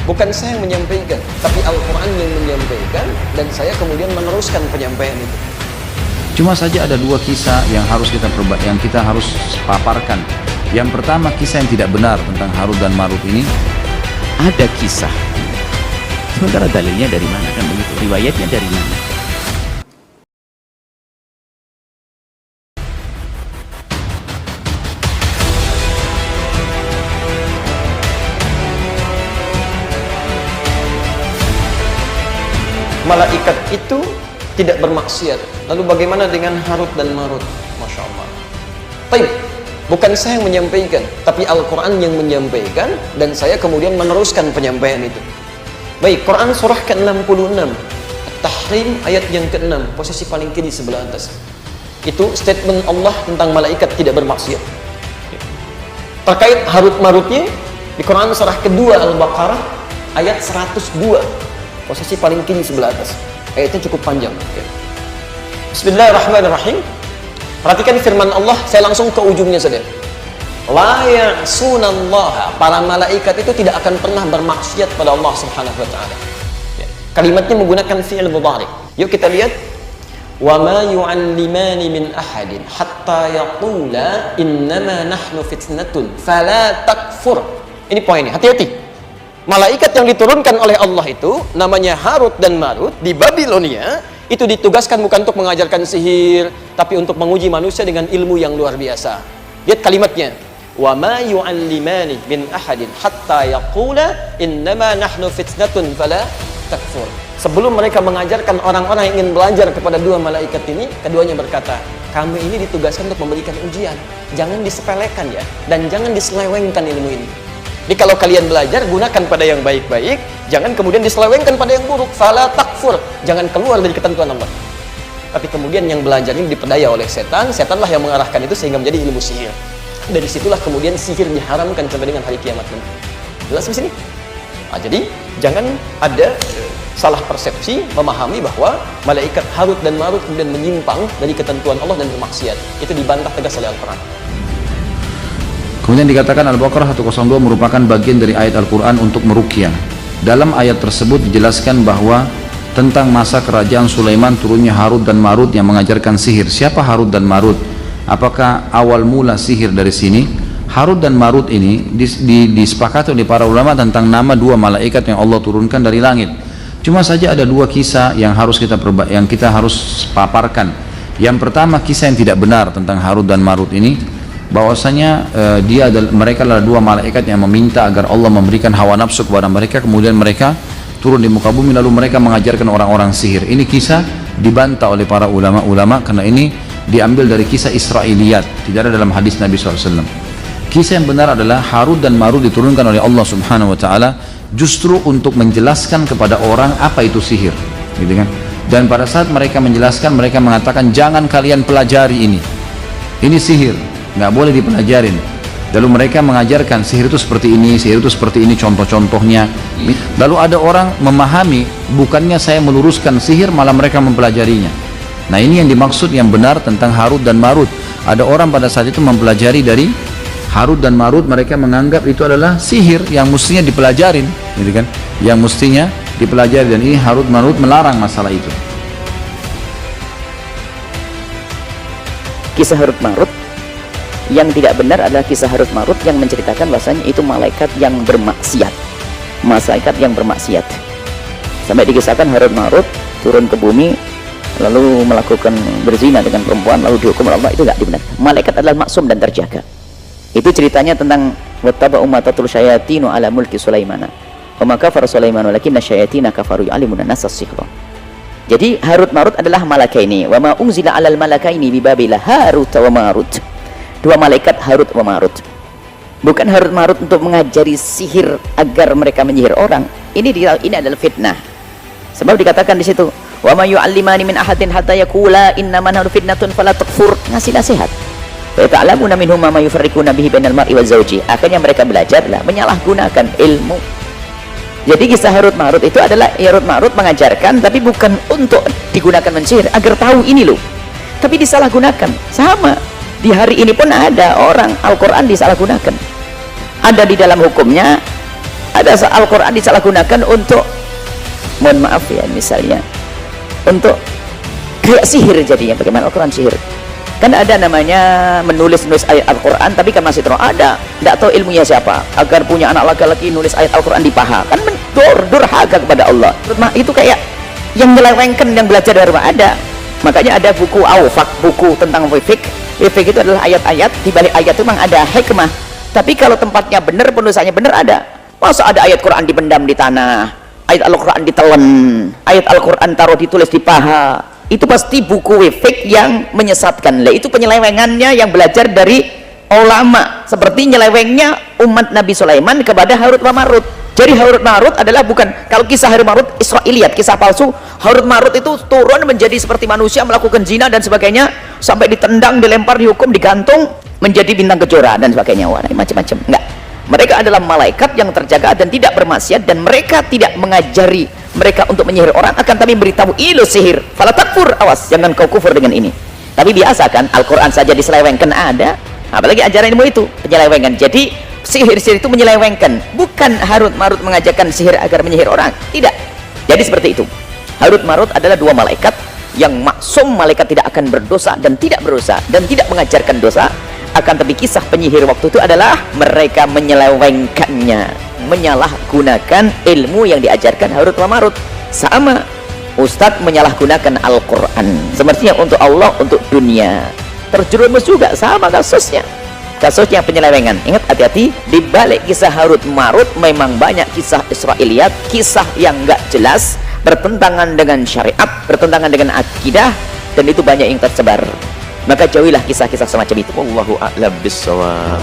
bukan saya yang menyampaikan, tapi Al-Quran yang menyampaikan, dan saya kemudian meneruskan penyampaian itu. Cuma saja ada dua kisah yang kita harus paparkan. Yang pertama, kisah yang tidak benar tentang Harut dan Marut ini. Ada kisah, sementara dalilnya dari mana, kan begitu, riwayatnya dari mana? Malaikat itu tidak bermaksiat. Lalu bagaimana dengan Harut dan Marut? Masya Allah. Baik, bukan saya yang menyampaikan, tapi Al-Quran yang menyampaikan, dan saya kemudian meneruskan penyampaian itu. Baik, Quran surah ke-66 At-Tahrim ayat yang ke-6, posisi paling kiri sebelah atas. Itu statement Allah tentang malaikat tidak bermaksiat. Terkait Harut Marutnya, di Quran surah kedua Al-Baqarah ayat 102, posisi paling kiri sebelah atas. Ayatnya cukup panjang. Bismillahirrahmanirrahim. Perhatikan firman Allah, saya langsung ke ujungnya saja. La ya'sunallaha, para malaikat itu tidak akan pernah bermaksiat pada Allah Subhanahu wa taala. Kalimatnya menggunakan fi'il mudhari. Yuk kita lihat. Wa ma yu'allimani min ahadin hatta yaqula innama nahnu fitnatun fala takfur. Ini poinnya, hati-hati. Malaikat yang diturunkan oleh Allah itu namanya Harut dan Marut di Babilonia, itu ditugaskan bukan untuk mengajarkan sihir, tapi untuk menguji manusia dengan ilmu yang luar biasa. Lihat kalimatnya, wa ma yu'allimani min ahadin hatta yaqula innama nahnu fitnatun fala takfur. Sebelum mereka mengajarkan orang-orang yang ingin belajar kepada dua malaikat ini, keduanya berkata, kami ini ditugaskan untuk memberikan ujian, jangan disepelekan ya, dan jangan diselewengkan ilmu ini. Jadi kalau kalian belajar, gunakan pada yang baik-baik, jangan kemudian diselewengkan pada yang buruk. Fala takfur, jangan keluar dari ketentuan Allah. Tapi kemudian yang belajar ini diperdaya oleh setan, setanlah yang mengarahkan itu sehingga menjadi ilmu sihir. Dari situlah kemudian sihir diharamkan sampai dengan hari kiamat nanti. Jelas di sini? Nah, jadi jangan ada salah persepsi memahami bahwa malaikat Harut dan Marut kemudian menyimpang dari ketentuan Allah dan bermaksiat. Itu dibantah tegas oleh Al-Quran. Kemudian dikatakan Al-Baqarah 102 merupakan bagian dari ayat Al-Quran untuk meruqyah. Dalam ayat tersebut dijelaskan bahwa tentang masa kerajaan Sulaiman turunnya Harut dan Marut yang mengajarkan sihir. Siapa Harut dan Marut? Apakah awal mula sihir dari sini? Harut dan Marut ini disepakati oleh para ulama tentang nama dua malaikat yang Allah turunkan dari langit. Cuma saja ada dua kisah yang kita harus paparkan. Yang pertama, kisah yang tidak benar tentang Harut dan Marut ini, bahwasanya mereka adalah dua malaikat yang meminta agar Allah memberikan hawa nafsu kepada mereka, kemudian mereka turun di muka bumi lalu mereka mengajarkan orang-orang sihir. Ini kisah dibantah oleh para ulama-ulama karena ini diambil dari kisah Israiliyat, tidak ada dalam hadis Nabi SAW. Kisah yang benar adalah Harut dan Marut diturunkan oleh Allah Subhanahu wa taala justru untuk menjelaskan kepada orang apa itu sihir, gitu kan? Dan pada saat mereka menjelaskan, mereka mengatakan jangan kalian pelajari ini sihir, nggak boleh dipelajarin. Lalu mereka mengajarkan sihir itu seperti ini, sihir itu seperti ini, contoh-contohnya. Lalu ada orang memahami, bukannya saya meluruskan sihir, malah mereka mempelajarinya. Nah, ini yang dimaksud yang benar tentang Harut dan Marut. Ada orang pada saat itu mempelajari dari Harut dan Marut, mereka menganggap itu adalah sihir yang mestinya dipelajarin, gitu kan? Yang mestinya dipelajari, dan ini Harut Marut melarang masalah itu. Kisah Harut Marut yang tidak benar adalah kisah Harut Marut yang menceritakan bahasanya itu malaikat yang bermaksiat, sampai dikisahkan Harut Marut turun ke bumi lalu melakukan berzina dengan perempuan lalu dihukum oleh Allah. Itu tidak dibenarkan. Malaikat adalah maksum dan terjaga. Itu ceritanya tentang wattaba'u ma tatlul syayatinu ala mulki Sulaimana wa ma kafara Sulaimanu walakinna syayatina kafaru yu'allimuna an-nasa as-sihra. Jadi Harut Marut adalah malakaini, wa ma unzila 'alal malakaini bi Babila Harut wa Marut. Dua malaikat Harut wa Marut. Bukan Harut Marut untuk mengajari sihir agar mereka menyihir orang. Ini adalah fitnah. Sebab dikatakan di situ, wa ma yu'allimani min ahadin hatta yaqula innama nahnu fitnatun fala takfur. Ngasih nasihat. Wa ta'lamuna minhum ma yufarriquna bihi bainal mar'i wa zawji. Akhirnya mereka belajarlah menyalahgunakan ilmu. Jadi kisah Harut Marut itu adalah Harut Marut mengajarkan, tapi bukan untuk digunakan mensihir agar tahu ini loh, tapi disalahgunakan. Sama di hari ini pun ada orang Al-Quran disalahgunakan, ada di dalam hukumnya Ada Al-Quran disalahgunakan untuk, mohon maaf ya, misalnya untuk kayak sihir jadinya. Bagaimana Al-Quran sihir? Kan ada namanya menulis ayat Al-Quran tapi kan masih terus ada, tidak tahu ilmunya siapa, agar punya anak laki-laki nulis ayat Al-Quran di paha, kan durhaka kepada Allah. Nah, itu kayak yang menyelewengkan yang belajar dari rumah ada. Makanya ada buku Awfaq, buku tentang fikih. Fikih itu adalah ayat-ayat, di balik ayat itu memang ada hikmah, tapi kalau tempatnya benar, penulisannya benar ada. Masa ada ayat Quran dipendam di tanah, ayat Al-Quran ditelan, ayat Al-Quran taruh ditulis di paha, itu pasti buku fikih yang menyesatkan. Lah, itu penyelewengannya yang belajar dari ulama, seperti nyelewengnya umat Nabi Sulaiman kepada Harut wa Marut. Jadi Harut Marut adalah bukan, kalau kisah Harut Marut Israiliyat, kisah palsu. Harut Marut itu turun menjadi seperti manusia, melakukan zina dan sebagainya, sampai ditendang, dilempar, dihukum, digantung, menjadi bintang kejora dan sebagainya. Wah, macam-macam. Enggak, mereka adalah malaikat yang terjaga dan tidak bermaksiat, dan mereka tidak mengajari mereka untuk menyihir orang, akan tapi beritahu ilu sihir, fala takfur, awas jangan kau kufur dengan ini. Tapi biasa kan Al-Quran saja diselewengkan ada, apalagi ajaran ilmu itu penyelewengan. Jadi sihir-sihir itu menyelewengkan, bukan Harut Marut mengajarkan sihir agar menyihir orang, tidak. Jadi seperti itu. Harut Marut adalah dua malaikat yang maksum, malaikat tidak akan berdosa dan tidak berdosa dan tidak mengajarkan dosa, akan tapi kisah penyihir waktu itu adalah mereka menyelewengkannya, menyalahgunakan ilmu yang diajarkan Harut wa Marut. Sama Ustadz menyalahgunakan Al-Quran sepertinya untuk Allah, untuk dunia, terjerumus juga sama kasusnya penyelewengan. Ingat, hati-hati, di balik kisah Harut Marut memang banyak kisah Israiliyat, kisah yang enggak jelas, bertentangan dengan syariat, bertentangan dengan akidah, dan itu banyak yang tersebar. Maka jauhilah kisah-kisah semacam itu. Wallahu a'lam bishawab.